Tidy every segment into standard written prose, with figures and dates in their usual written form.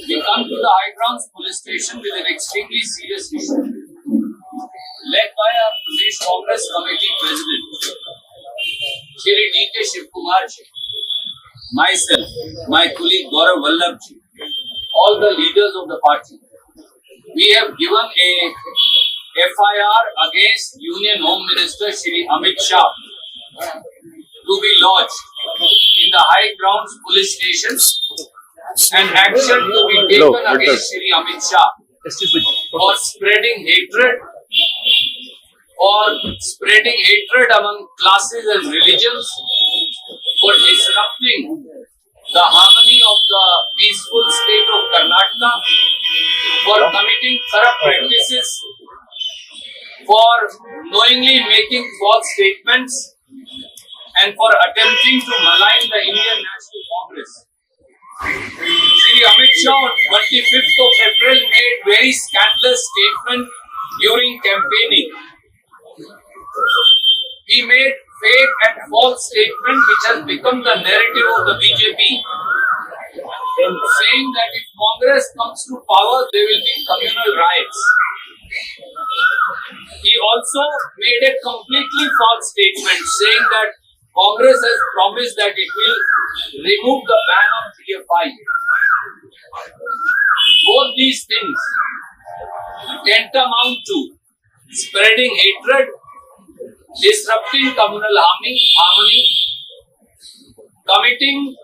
We come to the High Grounds police station with an extremely serious issue, led by our Pradesh Congress Committee President, Shri D.K. Shivkumar ji, myself, my colleague Gaurav Vallabh ji, all the leaders of the party. We have given a FIR against Union Home Minister Shri Amit Shah to be lodged in the High Grounds police station and action to be taken against Shri Amit Shah for spreading hatred among classes and religions, for disrupting the harmony of the peaceful state of Karnataka, for committing corrupt practices, for knowingly making false statements, and for attempting to malign the Indian National Congress. Shri Amit Shah on 25th of April made very scandalous statement during campaigning. He made fake and false statement which has become the narrative of the BJP, saying that if Congress comes to power, there will be communal riots. He also made a completely false statement saying that Congress has promised that it will remove the ban on PFI. Both these things tantamount to spreading hatred, disrupting communal harmony, committing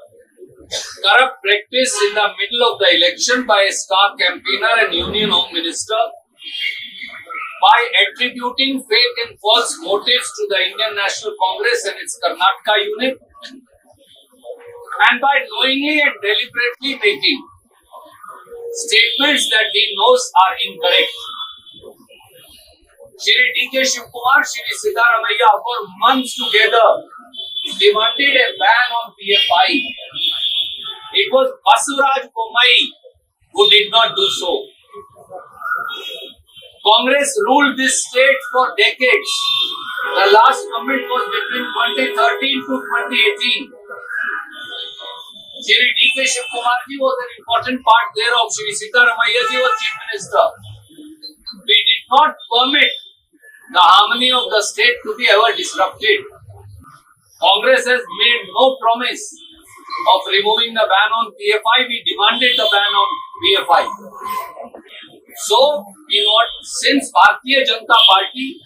corrupt practice in the middle of the election by a star campaigner and Union Home Minister, by attributing fake and false motives to the Indian National Congress and its Karnataka unit, and by knowingly and deliberately making statements that he knows are incorrect. Shri D.K. Shivkumar, Shri Siddaramaiah for months together demanded a ban on PFI. It was Basuraj Bommai who did not do so. Congress ruled this state for decades. The last government was between 2013 to 2018. Shri D.K. Shivkumar ji was an important part thereof. Shri Siddaramaiah ji was Chief Minister. We did not permit the harmony of the state to be ever disrupted. Congress has made no promise of removing the ban on PFI. We demanded the ban on PFI. So, since Bharatiya Janata Party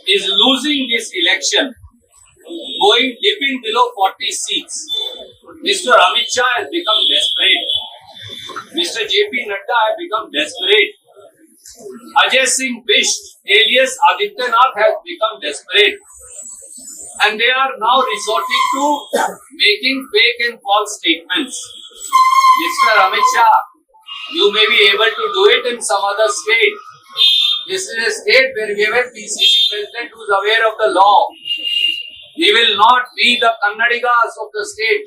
is losing this election, dipping below 40 seats, Mr. Amit Shah has become desperate. Mr. J.P. Nadda has become desperate. Ajay Singh Bisht, alias Adityanath, has become desperate. And they are now resorting to making fake and false statements. Mr. Amit Shah, you may be able to do it in some other state. This is a state where we have a PCC president who is aware of the law. He will not be the Kannadigas of the state,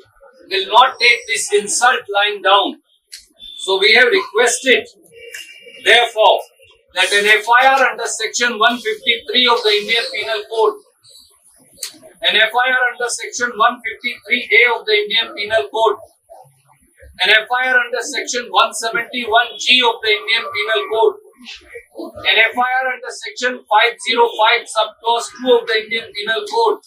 will not take this insult lying down. So we have requested, therefore, that an FIR under section 153 of the Indian Penal Code, an FIR under section 153A of the Indian Penal Code, an FIR under section 171G of the Indian Penal Code, an FIR under section 505 subclause 2 of the Indian Penal Code,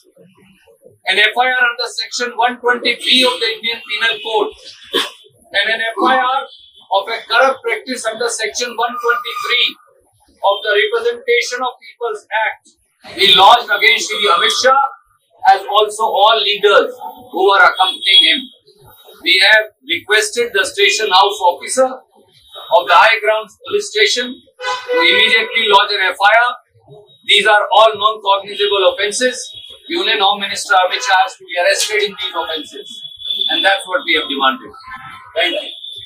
an FIR under section 120B of the Indian Penal Code, and an FIR of a corrupt practice under section 123 of the Representation of People's Act be lodged against Shri Amit Shah, as also all leaders who are accompanying him. We have requested the station house officer of the High Grounds police station to immediately lodge an FIR. These are all non-cognizable offences. Union Home Minister Amit Shah has to be arrested in these offences. And that's what we have demanded. Thank you.